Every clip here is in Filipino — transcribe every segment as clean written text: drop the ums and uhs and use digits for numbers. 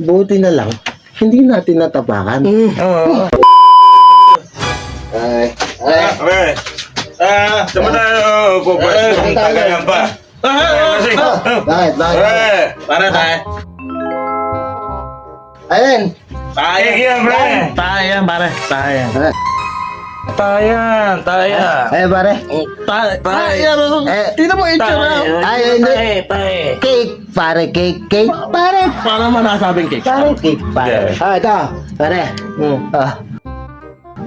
Buti na lang, hindi natin natapakan. Oo. Ay. Okay. Saan mo tayo pupuwes kung tagayan pa? Kasi, Bakit? para tayo. Ayun. Tayo yan, pre. Tayo yan, pare. Tayo yan. Tayan. Ay, pare. Tayo. Tingnan mo yung itsura. Ay, hindi. Tayo. Cake, pare. Cake, pare. Paano man nasabing cake? Pare, cake, pare. Ito. Pare.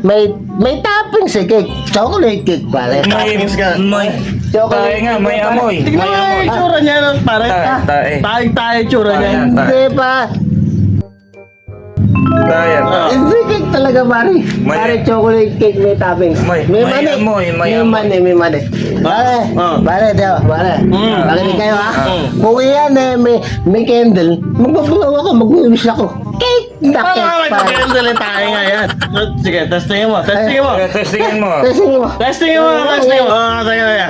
May toppings eh, cake. Chocolate cake, pare. May Chocolate tayo nga, may cake, amoy. Tingnan mo yung itsura niya, pare. Tayo. Tayo yung itsura niya. Tayo. Hindi pa. Tayan. Hindi cake talaga, pare. May- Pare, chocolate cake, may toppings. May mani. amoy, may amoy. May mani. Pare, pare, diba, pare. Pakinig kayo, ha? Kung iyan may candle, magbabulaw ako, mag-uwis ako. Cake na cake, May pare. pagkakandali tayo nga yan. Sige, testingin mo. Testingin mo. Testingin mo. Testing mo. Testingin mo. Testingin mo. Sige.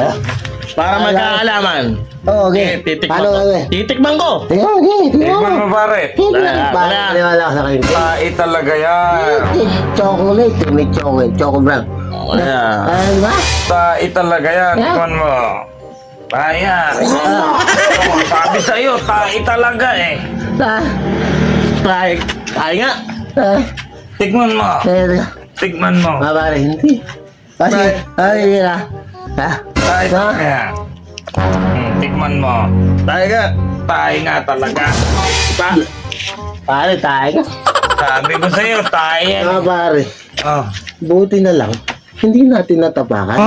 Para magkaalaman. Oo, okay. Titikman Paano ko. gagawin? Titikman ko. Tingnan mo, okay. Tingnan Tikman mo. mo, pare. Cake lang, Wala, pare. wala. Maniwala ako sa kayo. Tayo talaga yan. Chocolate, may chocolate, choco brown. Ano ba? Tayo talaga yan. Tikman mo. Tayan. Sabi sa'yo, tayo talaga eh. Tayo nga. Tikman mo. Tikman mo. Mabari, hindi. Kasi, ay, na. Ha? Tayo talaga yan. Tikman mo. Tayo nga. Tayo nga talaga. Pare, tayo ka. Sabi ko sa'yo, tayo yan. Pare, Oh. buti na lang, hindi natin natapakan.